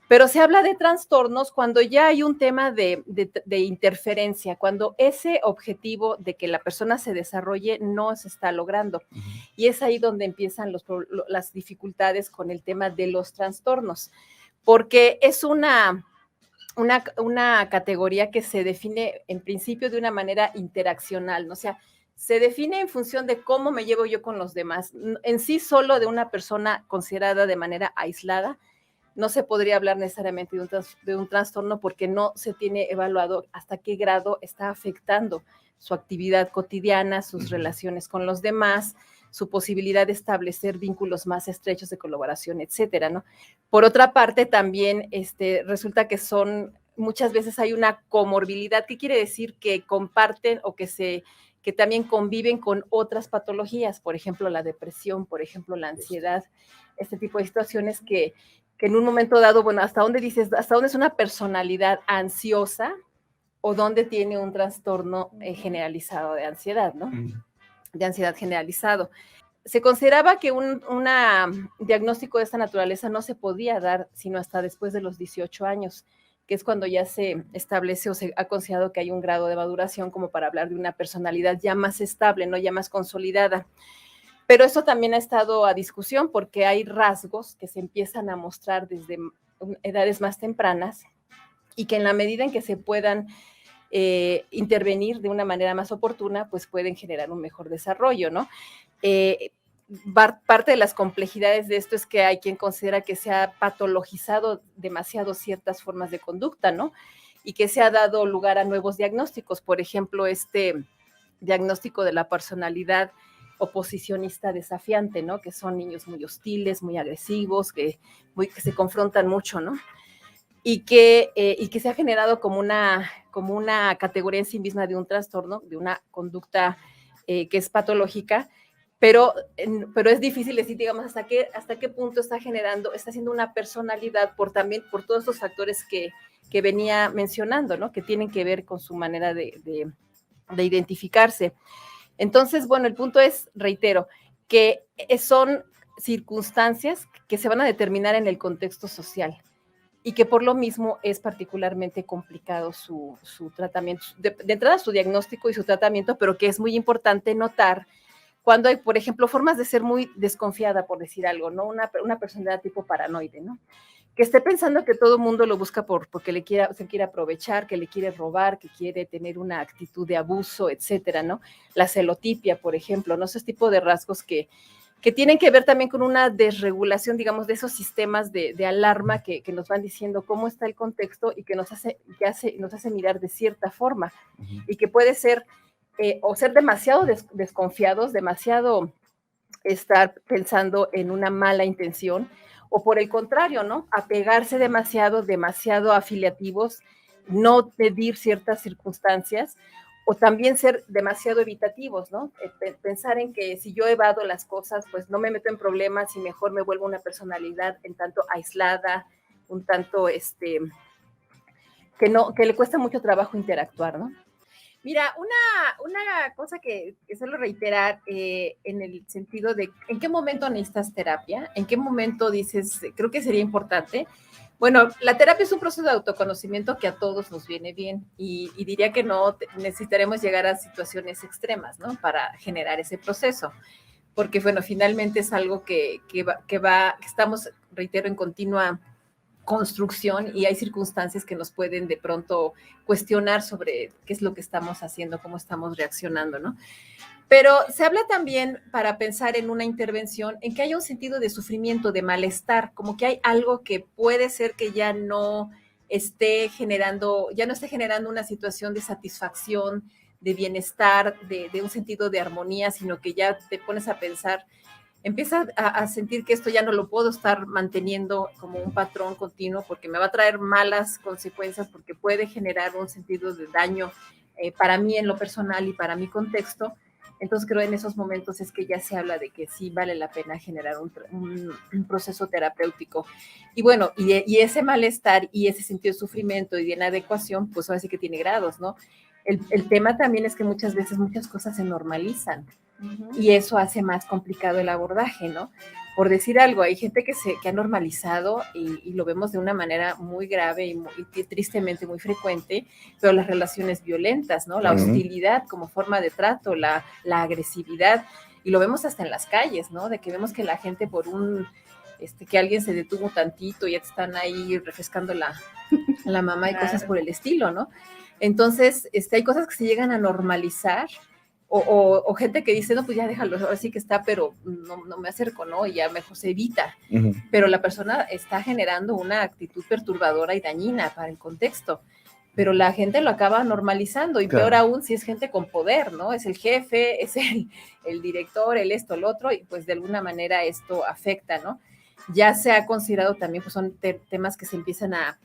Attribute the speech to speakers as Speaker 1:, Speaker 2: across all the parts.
Speaker 1: Pero se habla de trastornos cuando ya hay un tema de interferencia, cuando ese objetivo de que la persona se desarrolle no se está logrando. Y es ahí donde empiezan las dificultades con el tema de los trastornos, porque es una categoría que se define en principio de una manera interaccional, ¿no? O sea, se define en función de cómo me llevo yo con los demás. En sí, solo de una persona considerada de manera aislada, no se podría hablar necesariamente de un trastorno porque no se tiene evaluado hasta qué grado está afectando su actividad cotidiana, sus relaciones con los demás, su posibilidad de establecer vínculos más estrechos de colaboración, etcétera, ¿no? Por otra parte, también resulta que muchas veces hay una comorbilidad. ¿Qué quiere decir? Que comparten o que también conviven con otras patologías, por ejemplo, la depresión, por ejemplo, la ansiedad, este tipo de situaciones que en un momento dado, bueno, hasta dónde es una personalidad ansiosa o dónde tiene un trastorno generalizado de ansiedad, ¿no? De ansiedad generalizado. Se consideraba que un diagnóstico de esta naturaleza no se podía dar sino hasta después de los 18 años, que es cuando ya se establece o se ha considerado que hay un grado de maduración como para hablar de una personalidad ya más estable, ¿no? Ya más consolidada. Pero eso también ha estado a discusión porque hay rasgos que se empiezan a mostrar desde edades más tempranas y que en la medida en que se puedan intervenir de una manera más oportuna, pues pueden generar un mejor desarrollo, ¿no? Parte de las complejidades de esto es que hay quien considera que se ha patologizado demasiado ciertas formas de conducta, ¿no? Y que se ha dado lugar a nuevos diagnósticos, por ejemplo, este diagnóstico de la personalidad oposicionista desafiante, ¿no? Que son niños muy hostiles, muy agresivos, que se confrontan mucho, ¿no? Y que se ha generado como una categoría en sí misma de un trastorno, de una conducta que es patológica, pero es difícil decir, digamos, hasta qué punto está haciendo una personalidad también por todos estos factores que venía mencionando, ¿no? Que tienen que ver con su manera de identificarse. Entonces, bueno, el punto es, reitero, que son circunstancias que se van a determinar en el contexto social y que por lo mismo es particularmente complicado su tratamiento, de entrada su diagnóstico y su tratamiento, pero que es muy importante notar cuando hay, por ejemplo, formas de ser muy desconfiada, por decir algo, ¿no? Una personalidad tipo paranoide, ¿no? Que esté pensando que todo el mundo lo busca porque se quiere aprovechar, que le quiere robar, que quiere tener una actitud de abuso, etcétera, ¿no? La celotipia, por ejemplo, ¿no? Ese tipo de rasgos que tienen que ver también con una desregulación, digamos, de esos sistemas de alarma que nos van diciendo cómo está el contexto y que nos hace mirar de cierta forma y que puede ser o ser demasiado desconfiados, demasiado estar pensando en una mala intención, o por el contrario, ¿no? Apegarse demasiado afiliativos, no medir ciertas circunstancias, o también ser demasiado evitativos, ¿no? Pensar en que si yo evado las cosas, pues no me meto en problemas y mejor me vuelvo una personalidad en tanto aislada, un tanto que le cuesta mucho trabajo interactuar, ¿no?
Speaker 2: Mira, una cosa que suelo reiterar en el sentido de en qué momento necesitas terapia, en qué momento dices, creo que sería importante. Bueno, la terapia es un proceso de autoconocimiento que a todos nos viene bien y diría que no necesitaremos llegar a situaciones extremas, ¿no? Para generar ese proceso, porque bueno, finalmente es algo que estamos, reitero, en continua construcción y hay circunstancias que nos pueden de pronto cuestionar sobre qué es lo que estamos haciendo, cómo estamos reaccionando, ¿no? Pero se habla también, para pensar en una intervención, en que haya un sentido de sufrimiento, de malestar, como que hay algo que puede ser que ya no esté generando una situación de satisfacción, de bienestar, de un sentido de armonía, sino que ya te pones a pensar, empiezas a sentir que esto ya no lo puedo estar manteniendo como un patrón continuo porque me va a traer malas consecuencias, porque puede generar un sentido de daño para mí en lo personal y para mi contexto. Entonces creo en esos momentos es que ya se habla de que sí vale la pena generar un proceso terapéutico. Y bueno, y ese malestar y ese sentido de sufrimiento y de inadecuación, pues ahora sí que tiene grados, ¿no? El tema también es que muchas veces muchas cosas se normalizan. Y eso hace más complicado el abordaje, ¿no?
Speaker 1: por decir algo, hay gente que ha normalizado y lo vemos de una manera muy grave y tristemente muy frecuente, pero las relaciones violentas, ¿no? La hostilidad como forma de trato, la agresividad, y lo vemos hasta en las calles, ¿no? De que vemos que la gente por que alguien se detuvo tantito y ya te están ahí refrescando la mamá y cosas por el estilo, ¿no? Entonces, hay cosas que se llegan a normalizar o gente que dice, no, pues ya déjalo, ahora sí que está, pero no me acerco, ¿no? Y ya mejor se evita. Pero la persona está generando una actitud perturbadora y dañina para el contexto. Pero la gente lo acaba normalizando y peor aún si es gente con poder, ¿no? Es el jefe, es el director, el esto, el otro, y pues de alguna manera esto afecta, ¿no? Ya se ha considerado también, pues son temas que se empiezan a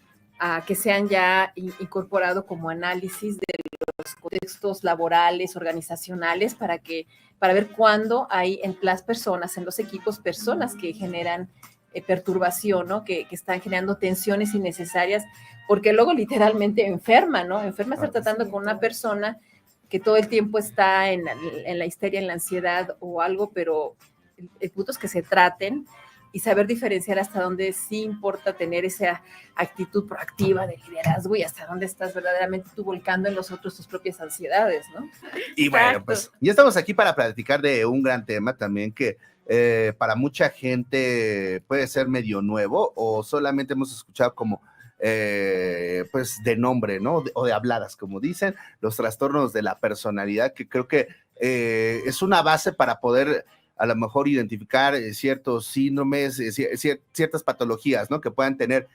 Speaker 1: que sean ya incorporado como análisis de los contextos laborales, organizacionales, para ver cuándo hay en las personas, en los equipos, personas que generan perturbación, ¿no? Que están generando tensiones innecesarias, porque luego literalmente enferma, ¿no? Enferma estar tratando con una persona que todo el tiempo está en la histeria, en la ansiedad o algo, pero el punto es que se traten y saber diferenciar hasta dónde sí importa tener esa actitud proactiva de liderazgo y hasta dónde estás verdaderamente tú volcando en los otros tus propias ansiedades, ¿no?
Speaker 3: Y bueno, pues ya estamos aquí para platicar de un gran tema también que para mucha gente puede ser medio nuevo o solamente hemos escuchado como pues de nombre, ¿no? O de habladas, como dicen, los trastornos de la personalidad, que creo que es una base para poder a lo mejor identificar ciertos síndromes, ciertas patologías, ¿no? Que puedan tener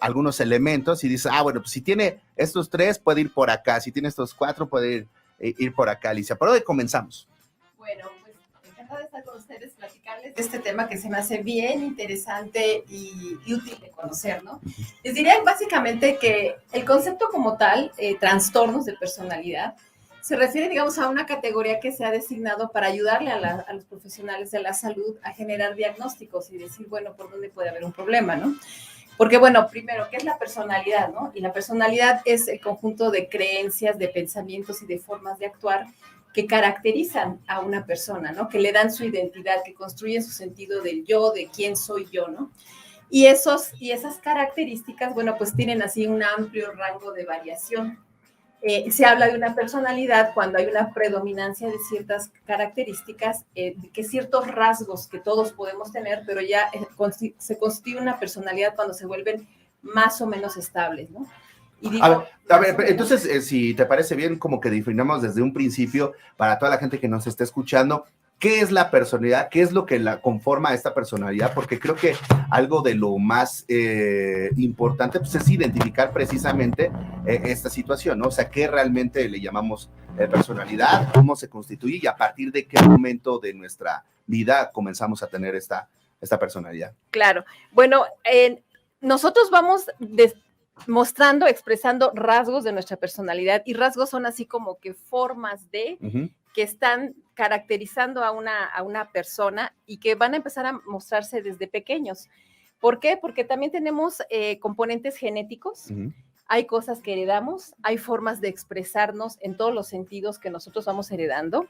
Speaker 3: algunos elementos y dices, bueno, pues si tiene estos 3, puede ir por acá, si tiene estos 4, puede ir por acá, Alicia. ¿Por dónde comenzamos?
Speaker 1: Bueno, pues encantada de estar con ustedes, platicarles de este tema que se me hace bien interesante y útil de conocer, ¿no? Les diría básicamente que el concepto como tal, trastornos de personalidad, se refiere, digamos, a una categoría que se ha designado para ayudarle a los profesionales de la salud a generar diagnósticos y decir, bueno, por dónde puede haber un problema, ¿no? Porque, bueno, primero, ¿qué es la personalidad, no? Y la personalidad es el conjunto de creencias, de pensamientos y de formas de actuar que caracterizan a una persona, ¿no? Que le dan su identidad, que construyen su sentido del yo, de quién soy yo, ¿no? Y esas características, bueno, pues tienen así un amplio rango de variación. Se habla de una personalidad cuando hay una predominancia de ciertas características, que ciertos rasgos que todos podemos tener, pero ya se constituye una personalidad cuando se vuelven más o menos estables, ¿no? Y digo,
Speaker 3: a ver, entonces, si te parece bien, como que definamos desde un principio, para toda la gente que nos esté escuchando, ¿qué es la personalidad? ¿Qué es lo que la conforma a esta personalidad? Porque creo que algo de lo más importante pues, es identificar precisamente esta situación, ¿no? O sea, ¿qué realmente le llamamos personalidad? ¿Cómo se constituye? Y a partir de qué momento de nuestra vida comenzamos a tener esta personalidad.
Speaker 1: Claro. Bueno, nosotros vamos mostrando, expresando rasgos de nuestra personalidad, y rasgos son así como que formas de que están caracterizando a una persona y que van a empezar a mostrarse desde pequeños. ¿Por qué? Porque también tenemos componentes genéticos, hay cosas que heredamos, hay formas de expresarnos en todos los sentidos que nosotros vamos heredando,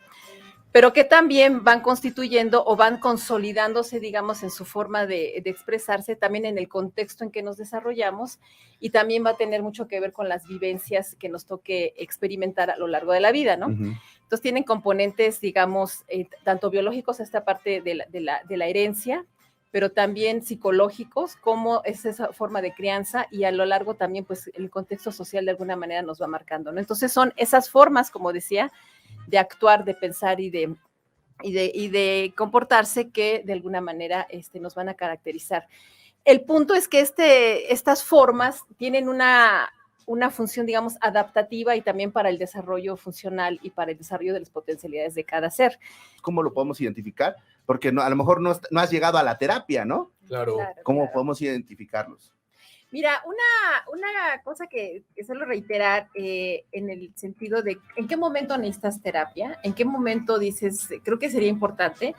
Speaker 1: pero que también van constituyendo o van consolidándose, digamos, en su forma de expresarse, también en el contexto en que nos desarrollamos, y también va a tener mucho que ver con las vivencias que nos toque experimentar a lo largo de la vida, ¿no? Entonces tienen componentes, digamos, tanto biológicos, esta parte de la herencia, pero también psicológicos, como es esa forma de crianza, y a lo largo también, pues, el contexto social de alguna manera nos va marcando, ¿no? Entonces son esas formas, como decía, de actuar, de pensar y de comportarse que de alguna manera nos van a caracterizar. El punto es que estas formas tienen una función, digamos, adaptativa y también para el desarrollo funcional y para el desarrollo de las potencialidades de cada ser.
Speaker 3: ¿Cómo lo podemos identificar? Porque a lo mejor no has llegado a la terapia, ¿no?
Speaker 2: Claro.
Speaker 3: ¿Cómo podemos identificarlos?
Speaker 2: Mira, una cosa que suelo reiterar en el sentido de en qué momento necesitas terapia, en qué momento dices, creo que sería importante.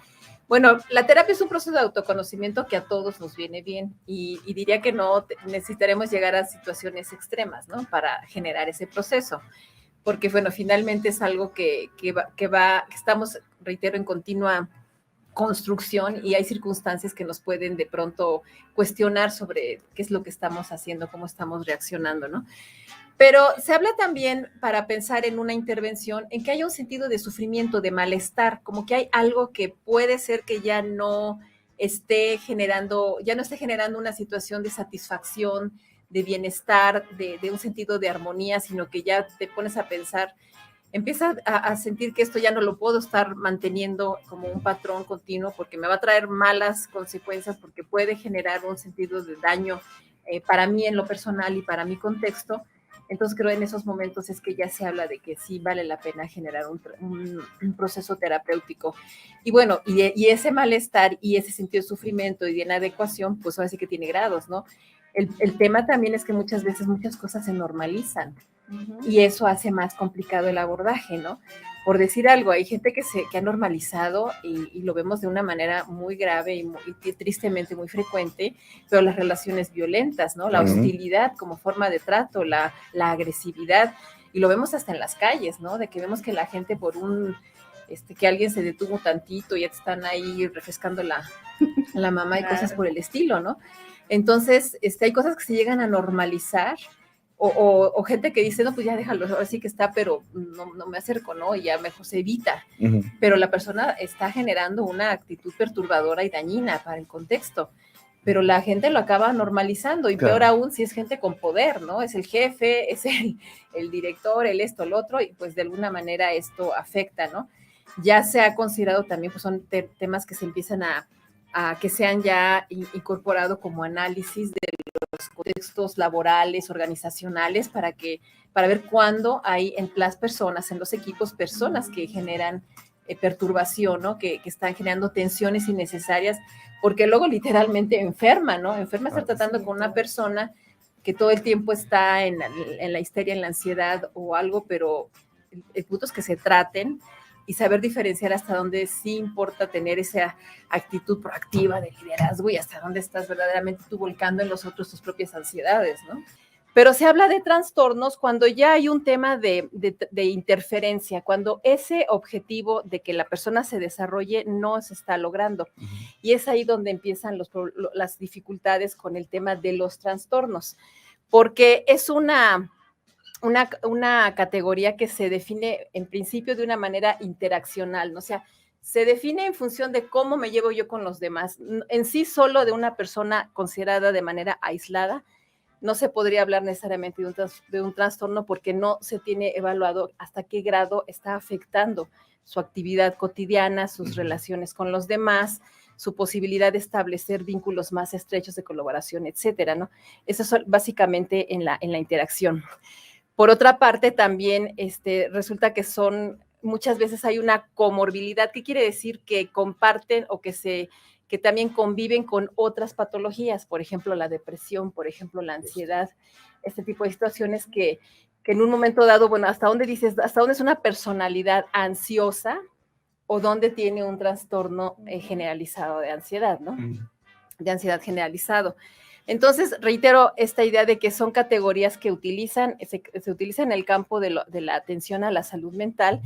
Speaker 2: Bueno, la terapia es un proceso de autoconocimiento que a todos nos viene bien, y diría que no necesitaremos llegar a situaciones extremas, ¿no? Para generar ese proceso, porque bueno, finalmente es algo que estamos, reitero, en continua construcción y hay circunstancias que nos pueden de pronto cuestionar sobre qué es lo que estamos haciendo, cómo estamos reaccionando, ¿no? Pero se habla también, para pensar en una intervención, en que haya un sentido de sufrimiento, de malestar, como que hay algo que puede ser que ya no esté generando una situación de satisfacción, de bienestar, de un sentido de armonía, sino que ya te pones a pensar, empiezas a sentir que esto ya no lo puedo estar manteniendo como un patrón continuo porque me va a traer malas consecuencias, porque puede generar un sentido de daño para mí en lo personal y para mi contexto. Entonces creo en esos momentos es que ya se habla de que sí vale la pena generar un proceso terapéutico. Y bueno, y ese malestar y ese sentido de sufrimiento y de inadecuación, pues ahora sí que tiene grados, ¿no? El tema también es que muchas veces muchas cosas se normalizan. Y eso hace más complicado el abordaje, ¿no? Por decir algo, hay gente que ha normalizado y lo vemos de una manera muy grave y tristemente muy frecuente, pero las relaciones violentas, ¿no? La hostilidad como forma de trato, la agresividad, y lo vemos hasta en las calles, ¿no? De que vemos que la gente por que alguien se detuvo tantito y ya te están ahí refrescando la mamá y cosas por el estilo, ¿no? Entonces, hay cosas que se llegan a normalizar o gente que dice, no, pues ya déjalo, ahora sí que está, pero no me acerco, ¿no? Y ya mejor se evita. Pero la persona está generando una actitud perturbadora y dañina para el contexto. Pero la gente lo acaba normalizando y peor aún si es gente con poder, ¿no? Es el jefe, es el director, el esto, el otro, y pues de alguna manera esto afecta, ¿no? Ya se ha considerado también, pues son temas que se empiezan a que sean ya incorporado como análisis de los contextos laborales, organizacionales, para ver cuándo hay en las personas, en los equipos, personas que generan perturbación, ¿no? Que están generando tensiones innecesarias, porque luego literalmente enferma, ¿no? Enferma estar tratando con una persona que todo el tiempo está en la histeria, en la ansiedad o algo, pero el punto es que se traten y saber diferenciar hasta dónde sí importa tener esa actitud proactiva de liderazgo y hasta dónde estás verdaderamente tú volcando en los otros tus propias ansiedades, ¿no? Pero se habla de trastornos cuando ya hay un tema de interferencia, cuando ese objetivo de que la persona se desarrolle no se está logrando. Y es ahí donde empiezan las dificultades con el tema de los trastornos, porque es una categoría que se define en principio de una manera interaccional, ¿no? O sea, se define en función de cómo me llevo yo con los demás. En sí, solo de una persona considerada de manera aislada, no se podría hablar necesariamente de un trastorno porque no se tiene evaluado hasta qué grado está afectando su actividad cotidiana, sus relaciones con los demás, su posibilidad de establecer vínculos más estrechos de colaboración, etcétera, ¿no? Eso es básicamente en la interacción. Por otra parte, también resulta que muchas veces hay una comorbilidad. ¿Qué quiere decir? Que comparten o que también conviven con otras patologías, por ejemplo, la depresión, por ejemplo, la ansiedad, este tipo de situaciones que en un momento dado, bueno, hasta dónde es una personalidad ansiosa o dónde tiene un trastorno generalizado de ansiedad, ¿no? De ansiedad generalizado. Entonces, reitero esta idea de que son categorías que se utilizan en el campo de la atención a la salud mental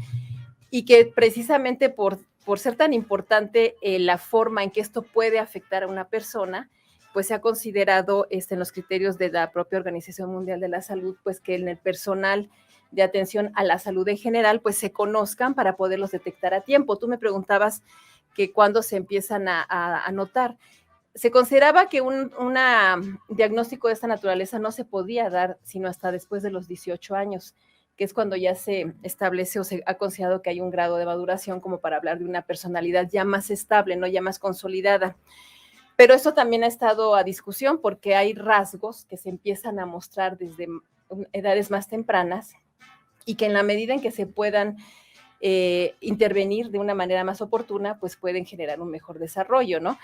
Speaker 2: y que precisamente por ser tan importante la forma en que esto puede afectar a una persona, pues se ha considerado en los criterios de la propia Organización Mundial de la Salud, pues que en el personal de atención a la salud en general, pues se conozcan para poderlos detectar a tiempo. Tú me preguntabas que cuándo se empiezan a notar. Se consideraba que un diagnóstico de esta naturaleza no se podía dar sino hasta después de los 18 años, que es cuando ya se establece o se ha considerado que hay un grado de maduración como para hablar de una personalidad ya más estable, ¿no? Ya más consolidada. Pero esto también ha estado a discusión porque hay rasgos que se empiezan a mostrar desde edades más tempranas y que en la medida en que se puedan intervenir de una manera más oportuna, pues pueden generar un mejor desarrollo, ¿no?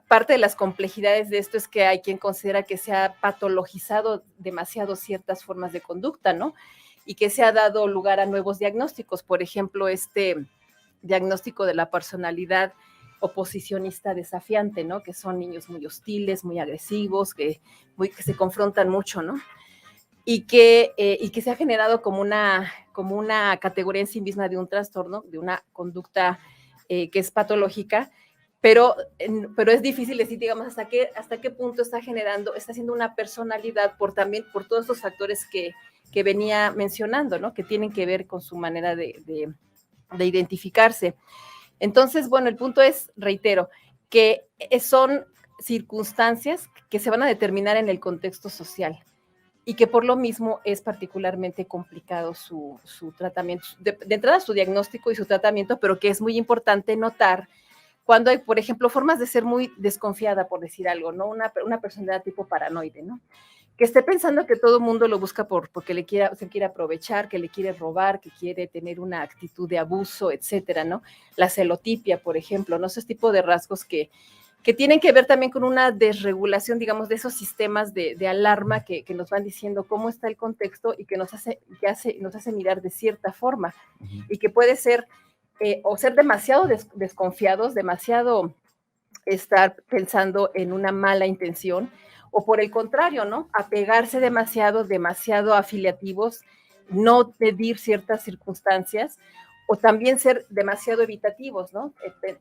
Speaker 2: Parte de las complejidades de esto es que hay quien considera que se ha patologizado demasiado ciertas formas de conducta, ¿no? Y que se ha dado lugar a nuevos diagnósticos, por ejemplo, diagnóstico de la personalidad oposicionista desafiante, ¿no? Que son niños muy hostiles, muy agresivos, que se confrontan mucho, ¿no? Y que se ha generado como una categoría en sí misma de un trastorno, de una conducta
Speaker 1: que es patológica, pero es difícil decir, digamos, hasta qué punto está haciendo una personalidad por todos estos factores que venía mencionando, ¿no? Que tienen que ver con su manera de identificarse. Entonces, bueno, el punto es, reitero, que son circunstancias que se van a determinar en el contexto social y que por lo mismo es particularmente complicado su tratamiento, de entrada su diagnóstico y su tratamiento, pero que es muy importante notar cuando hay, por ejemplo, formas de ser muy desconfiada, por decir algo, ¿no? Una personalidad tipo paranoide, ¿no? Que esté pensando que todo el mundo lo busca porque se quiere aprovechar, que le quiere robar, que quiere tener una actitud de abuso, etcétera, ¿no? La celotipia, por ejemplo, ¿no? Ese tipo de rasgos que tienen que ver también con una desregulación, digamos, de esos sistemas de alarma que nos van diciendo cómo está el contexto y que nos hace mirar de cierta forma, y que puede ser o ser demasiado desconfiados, demasiado estar pensando en una mala intención, o por el contrario, ¿no? Apegarse demasiado afiliativos, no medir ciertas circunstancias, o también ser demasiado evitativos, ¿no?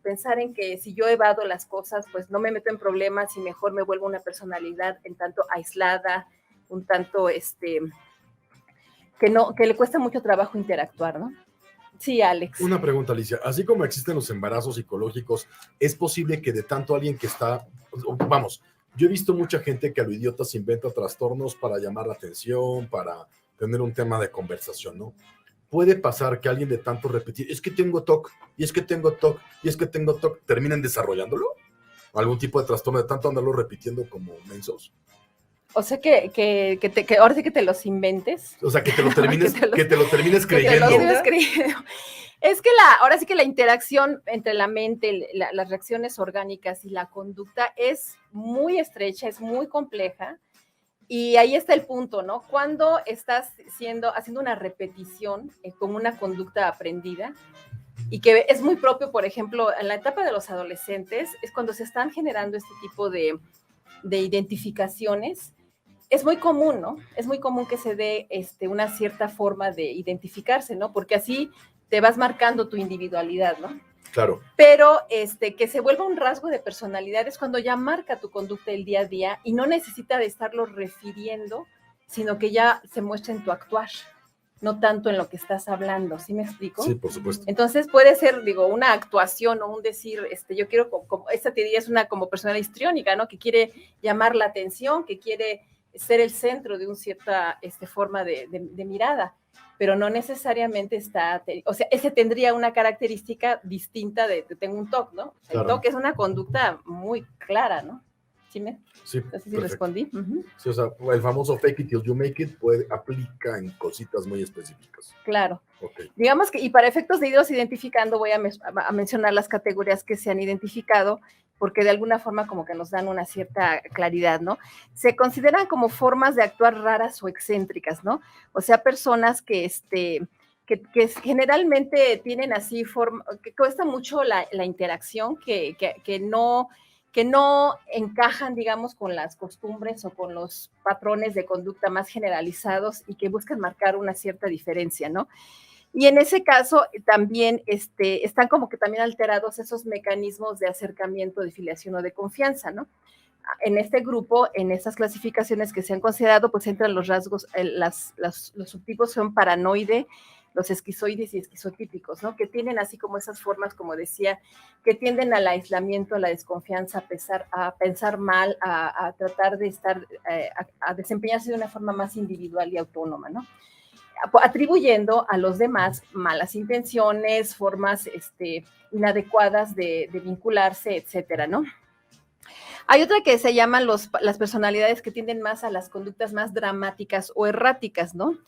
Speaker 1: Pensar en que si yo evado las cosas, pues no me meto en problemas y mejor me vuelvo una personalidad en tanto aislada, un tanto, que le cuesta mucho trabajo interactuar, ¿no? Sí, Alex.
Speaker 4: Una pregunta, Alicia. Así como existen los embarazos psicológicos, ¿es posible que de tanto alguien que está... Vamos, yo he visto mucha gente que a lo idiota se inventa trastornos para llamar la atención, para tener un tema de conversación, ¿no? Puede pasar que alguien de tanto repetir, es que tengo TOC, y es que tengo TOC, y es que tengo TOC, terminen desarrollándolo. ¿Algún tipo de trastorno de tanto andarlo repitiendo como mensos?
Speaker 1: O sea, que ahora sí que te los inventes.
Speaker 4: O sea, que te lo termines, que te lo termines creyendo.
Speaker 1: Es que ahora sí que la interacción entre la mente, las reacciones orgánicas y la conducta es muy estrecha, es muy compleja. Y ahí está el punto, ¿no? Cuando estás haciendo una repetición con una conducta aprendida, y que es muy propio, por ejemplo, en la etapa de los adolescentes, es cuando se están generando este tipo de identificaciones. Es muy común, ¿no? Es muy común que se dé una cierta forma de identificarse, ¿no? Porque así te vas marcando tu individualidad, ¿no?
Speaker 4: Claro.
Speaker 1: Pero que se vuelva un rasgo de personalidad es cuando ya marca tu conducta el día a día y no necesita de estarlo refiriendo, sino que ya se muestra en tu actuar, no tanto en lo que estás hablando. ¿Sí me explico?
Speaker 4: Sí, por supuesto.
Speaker 1: Entonces puede ser, digo, una actuación o un decir, yo quiero, esta teoría es una como personalidad histriónica, ¿no? Que quiere llamar la atención, que quiere ser el centro de una cierta forma de mirada, pero no necesariamente o sea, ese tendría una característica distinta de tengo un TOC, ¿no?
Speaker 4: Claro.
Speaker 1: El TOC es una conducta muy clara, ¿no? ¿Sí
Speaker 4: sí,
Speaker 1: no sé si
Speaker 4: perfecto.
Speaker 1: respondí? Uh-huh.
Speaker 4: Sí, o sea, el famoso fake it till you make it aplica en cositas muy específicas.
Speaker 1: Claro.
Speaker 4: Okay.
Speaker 1: Digamos que, y para efectos de irlos identificando, voy a mencionar las categorías que se han identificado, porque de alguna forma como que nos dan una cierta claridad, ¿no? Se consideran como formas de actuar raras o excéntricas, ¿no? O sea, personas que generalmente tienen así que cuesta mucho la interacción, que no encajan, digamos, con las costumbres o con los patrones de conducta más generalizados y que buscan marcar una cierta diferencia, ¿no? Y en ese caso también están como que también alterados esos mecanismos de acercamiento, de filiación o de confianza, ¿no? En este grupo, en estas clasificaciones que se han considerado, pues entran los rasgos, los subtipos son paranoide, los esquizoides y esquizotípicos, ¿no? Que tienen así como esas formas, como decía, que tienden al aislamiento, a la desconfianza, a pensar mal, a tratar de a desempeñarse de una forma más individual y autónoma, ¿no? Atribuyendo a los demás malas intenciones, formas inadecuadas de vincularse, etcétera, ¿no? Hay otra que se llaman las personalidades que tienden más a las conductas más dramáticas o erráticas, ¿no?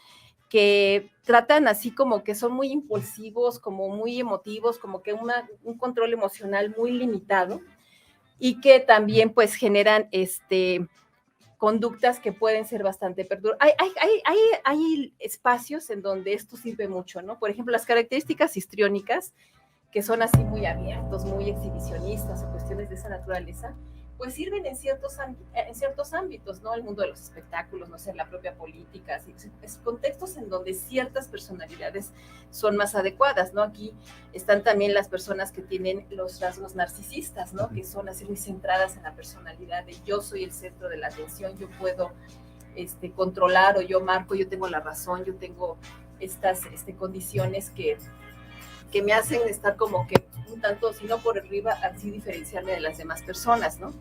Speaker 1: Que tratan así como que son muy impulsivos, como muy emotivos, como que un control emocional muy limitado, y que también pues generan conductas que pueden ser bastante perturbadoras. Hay espacios en donde esto sirve mucho, ¿no? Por ejemplo, las características histriónicas, que son así muy abiertos, muy exhibicionistas o cuestiones de esa naturaleza, pues sirven en ciertos ámbitos, ¿no? El mundo de los espectáculos, no sé, la propia política, es contextos en donde ciertas personalidades son más adecuadas, ¿no? Aquí están también las personas que tienen los rasgos narcisistas, ¿no? Que son así muy centradas en la personalidad de yo soy el centro de la atención, yo puedo controlar o yo marco, yo tengo la razón, yo tengo estas condiciones que me hacen estar como que un tanto, si no por arriba, así diferenciarme de las demás personas, ¿no?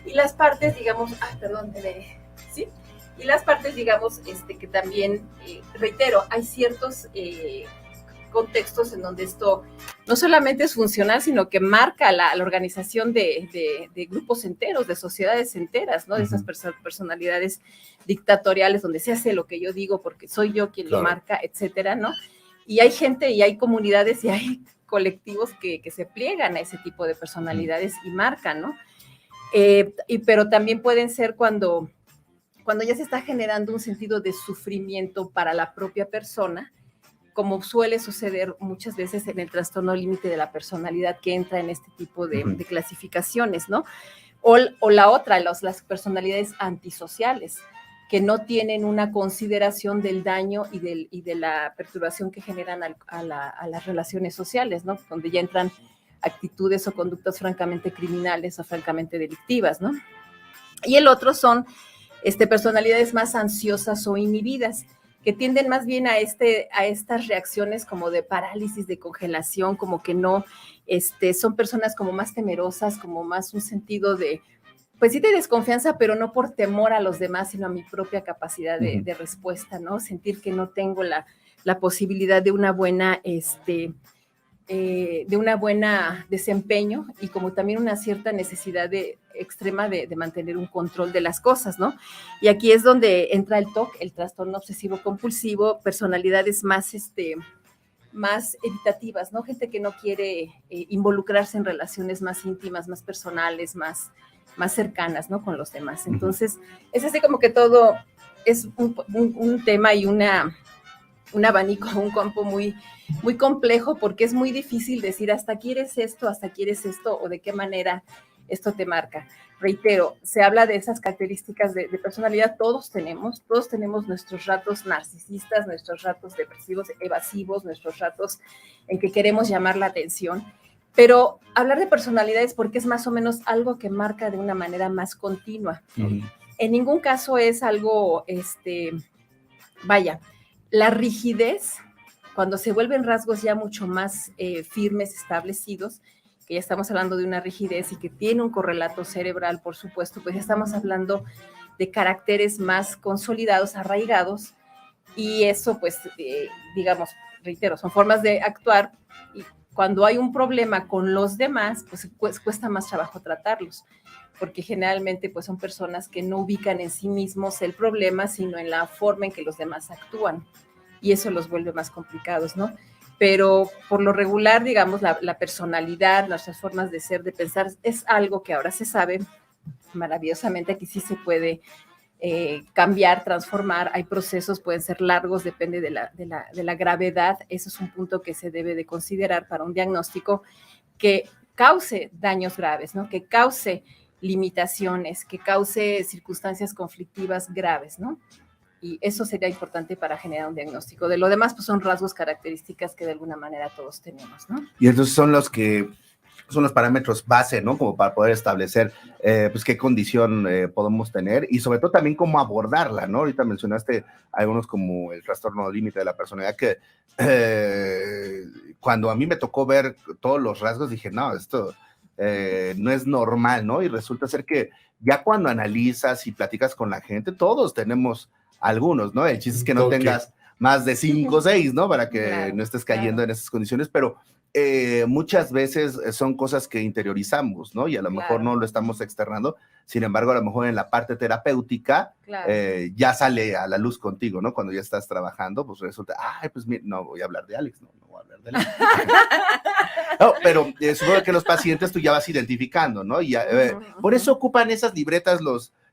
Speaker 1: Y las partes, digamos, ¿sí? Y las partes, digamos, que también, reitero, hay ciertos contextos en donde esto no solamente es funcional, sino que marca la organización de grupos enteros, de sociedades enteras, ¿no? De esas personalidades dictatoriales donde se hace lo que yo digo porque soy yo quien lo marca, etcétera, ¿no? Y hay gente y hay comunidades y hay colectivos que se pliegan a ese tipo de personalidades y marcan, ¿no? Pero también pueden ser cuando ya se está generando un sentido de sufrimiento para la propia persona, como suele suceder muchas veces en el trastorno límite de la personalidad que entra en este tipo de clasificaciones, ¿no? O la otra, las personalidades antisociales, que no tienen una consideración del daño y de la perturbación que generan a las relaciones sociales, ¿no? Donde ya entran actitudes o conductas francamente criminales o francamente delictivas, ¿no? Y el otro son personalidades más ansiosas o inhibidas, que tienden más bien a estas reacciones como de parálisis, de congelación, como que no, son personas como más temerosas, como más un sentido de, pues sí, de desconfianza, pero no por temor a los demás, sino a mi propia capacidad de respuesta, ¿no? Sentir que no tengo la posibilidad de una buena, desempeño y como también una cierta necesidad extrema de mantener un control de las cosas, ¿no? Y aquí es donde entra el TOC, el trastorno obsesivo compulsivo, personalidades más evitativas, ¿no? Gente que no quiere involucrarse en relaciones más íntimas, más personales, más cercanas, ¿no? Con los demás. Entonces, es así como que todo es un tema y un abanico, un campo muy, muy complejo, porque es muy difícil decir hasta quieres esto, o de qué manera esto te marca. Reitero, se habla de esas características de personalidad, todos tenemos nuestros ratos narcisistas, nuestros ratos depresivos, evasivos, nuestros ratos en que queremos llamar la atención, pero hablar de personalidades porque es más o menos algo que marca de una manera más continua. En ningún caso es algo, la rigidez, cuando se vuelven rasgos ya mucho más firmes, establecidos, que ya estamos hablando de una rigidez y que tiene un correlato cerebral, por supuesto, pues ya estamos hablando de caracteres más consolidados, arraigados, y eso, pues, digamos, reitero, son formas de actuar, y cuando hay un problema con los demás, pues cuesta más trabajo tratarlos, porque generalmente pues son personas que no ubican en sí mismos el problema, sino en la forma en que los demás actúan, y eso los vuelve más complicados, ¿no? Pero por lo regular, digamos, la personalidad, nuestras formas de ser, de pensar, es algo que ahora se sabe maravillosamente, que sí se puede cambiar, transformar, hay procesos, pueden ser largos, depende de la gravedad, eso es un punto que se debe de considerar para un diagnóstico que cause daños graves, ¿no? Que cause limitaciones, que cause circunstancias conflictivas graves, ¿no? Y eso sería importante para generar un diagnóstico. De lo demás, pues son rasgos, características que de alguna manera todos tenemos, ¿no?
Speaker 3: Y entonces son los parámetros base, ¿no? Como para poder establecer, pues, qué condición podemos tener y sobre todo también cómo abordarla, ¿no? Ahorita mencionaste algunos como el trastorno límite de la personalidad que cuando a mí me tocó ver todos los rasgos dije, no, esto no es normal, ¿no? Y resulta ser que ya cuando analizas y platicas con la gente, todos tenemos algunos, ¿no? El chiste es que no tengas más de 5 o 6, ¿no? Para que no estés cayendo en esas condiciones, pero muchas veces son cosas que interiorizamos, ¿no? Y a lo mejor no lo estamos externando, sin embargo, a lo mejor en la parte terapéutica ya sale a la luz contigo, ¿no? Cuando ya estás trabajando, pues resulta, ay, pues mira, no voy a hablar de Alex, no voy a hablar de Alex. No, pero supongo que los pacientes tú ya vas identificando, ¿no? Y por eso ocupan esas libretas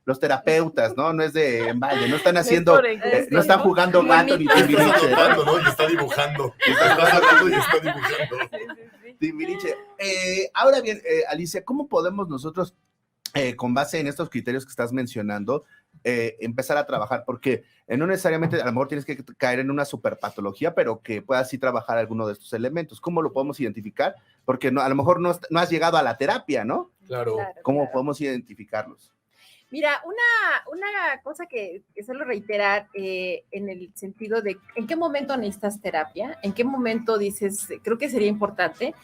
Speaker 3: los terapeutas, ¿no? No es de embalde, no están haciendo, no están jugando gato ni timbiriche,
Speaker 4: ¿no? Y está dibujando. Está hablando y está dibujando.
Speaker 3: Timbiriche. Ahora bien, Alicia, ¿cómo podemos nosotros con base en estos criterios que estás mencionando, empezar a trabajar, porque no necesariamente a lo mejor tienes que caer en una superpatología, pero que puedas sí trabajar alguno de estos elementos. ¿Cómo lo podemos identificar? Porque a lo mejor no has llegado a la terapia, ¿no?
Speaker 4: Claro.
Speaker 3: ¿Cómo podemos identificarlos?
Speaker 2: Mira, una cosa que suelo reiterar en el sentido de en qué momento necesitas terapia, en qué momento dices, creo que sería importante.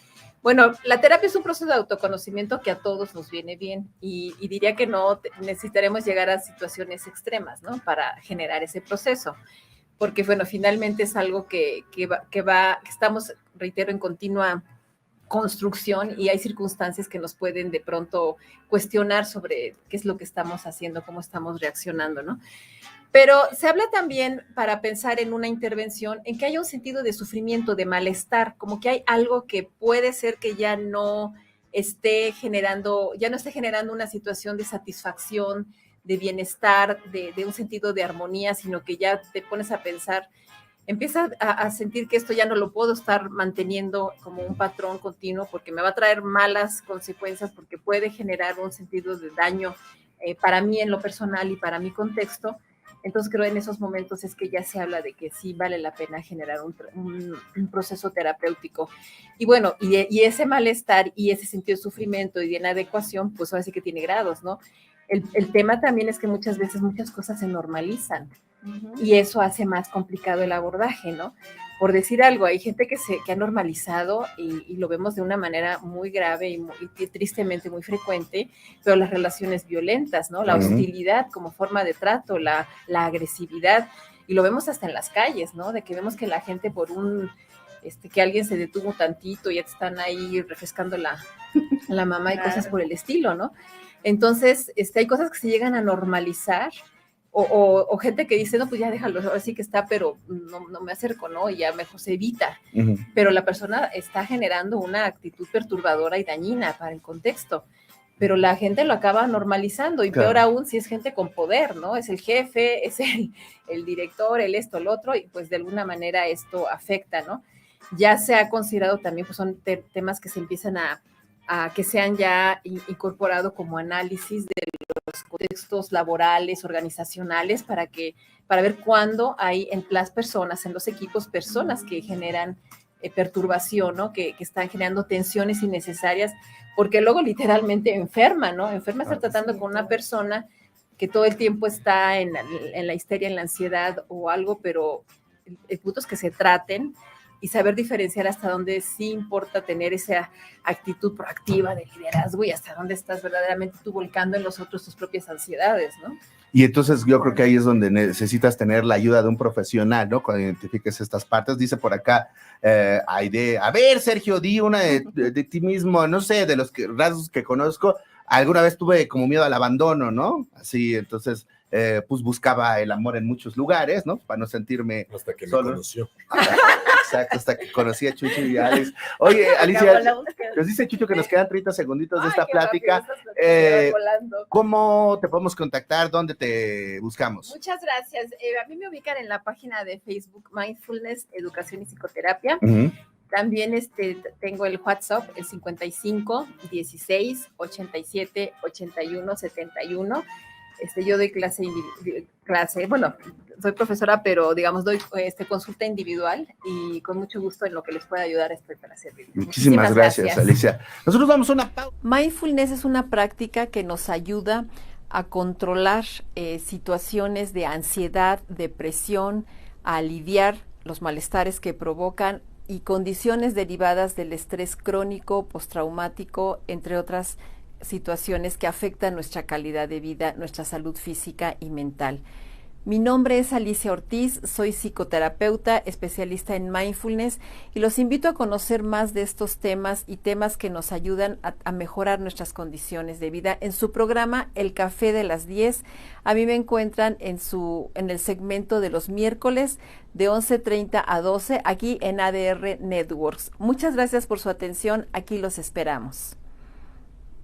Speaker 2: Bueno, la terapia es un proceso de autoconocimiento que a todos nos viene bien y diría que no necesitaremos llegar a situaciones extremas, ¿no? Para generar ese proceso, porque, bueno, finalmente es algo que estamos, reitero, en continua construcción y hay circunstancias que nos pueden de pronto cuestionar sobre qué es lo que estamos haciendo, cómo estamos reaccionando, ¿no? Pero se habla también, para pensar en una intervención, en que haya un sentido de sufrimiento, de malestar, como que hay algo que puede ser que ya no esté generando una situación de satisfacción, de bienestar, de un sentido de armonía, sino que ya te pones a pensar, empiezas a sentir que esto ya no lo puedo estar manteniendo como un patrón continuo porque me va a traer malas consecuencias, porque puede generar un sentido de daño para mí en lo personal y para mi contexto. Entonces creo en esos momentos es que ya se habla de que sí vale la pena generar un proceso terapéutico. Y bueno, y ese malestar y ese sentido de sufrimiento y de inadecuación, pues ahora sí que tiene grados, ¿no? El tema también es que muchas veces muchas cosas se normalizan. Y eso hace más complicado el abordaje, ¿no? Por decir algo, hay gente que ha normalizado y lo vemos de una manera muy grave y tristemente muy frecuente, pero las relaciones violentas, ¿no? La hostilidad como forma de trato, la agresividad, y lo vemos hasta en las calles, ¿no? De que vemos que la gente por que alguien se detuvo tantito y ya te están ahí refrescando la mamá y cosas por el estilo, ¿no? Entonces, hay cosas que se llegan a normalizar o gente que dice, no, pues ya déjalo, ahora sí que está, pero no me acerco, ¿no? Y ya mejor se evita. Pero la persona está generando una actitud perturbadora y dañina para el contexto. Pero la gente lo acaba normalizando y peor aún si es gente con poder, ¿no? Es el jefe, es el director, el esto, el otro, y pues de alguna manera esto afecta, ¿no? Ya se ha considerado también, pues son temas que se empiezan a que sean ya incorporado como análisis de los contextos laborales, organizacionales, para ver cuándo hay en las personas, en los equipos, personas que generan perturbación, ¿no? Que están generando tensiones innecesarias, porque luego literalmente enferma, ¿no? Enferma estar tratando con una persona que todo el tiempo está en la histeria, en la ansiedad o algo, pero el punto es que se traten y saber diferenciar hasta dónde sí importa tener esa actitud proactiva de liderazgo y hasta dónde estás verdaderamente tú volcando en los otros tus propias ansiedades, ¿no?
Speaker 3: Y entonces yo creo que ahí es donde necesitas tener la ayuda de un profesional, ¿no? Cuando identifiques estas partes. Dice por acá, Aide, a ver, Sergio, di una de ti mismo, no sé, de los rasgos que conozco, alguna vez tuve como miedo al abandono, ¿no? Así, entonces, pues buscaba el amor en muchos lugares, ¿no? Para no sentirme
Speaker 4: hasta que
Speaker 3: solo.
Speaker 4: Me conoció.
Speaker 3: Exacto, hasta que conocí a Chucho y a Alex. Oye, Alicia, nos dice Chucho que nos quedan 30 segunditos de esta plática. ¿Cómo te podemos contactar? ¿Dónde te buscamos?
Speaker 2: Muchas gracias. A mí me ubican en la página de Facebook Mindfulness, Educación y Psicoterapia. También tengo el WhatsApp, el 55 16 87 81 71. Yo doy clase, bueno, soy profesora, pero digamos doy consulta individual y con mucho gusto en lo que les pueda ayudar estoy para servirles.
Speaker 3: Muchísimas gracias, Alicia. Nosotros vamos a una pausa.
Speaker 1: Mindfulness es una práctica que nos ayuda a controlar situaciones de ansiedad, depresión, a aliviar los malestares que provocan y condiciones derivadas del estrés crónico, postraumático, entre otras situaciones que afectan nuestra calidad de vida, nuestra salud física y mental. Mi nombre es Alicia Ortiz, soy psicoterapeuta, especialista en mindfulness y los invito a conocer más de estos temas y temas que nos ayudan a mejorar nuestras condiciones de vida en su programa El Café de las 10. A mí me encuentran en el segmento de los miércoles de 11:30 a 12 aquí en ADR Networks. Muchas gracias por su atención, aquí los esperamos.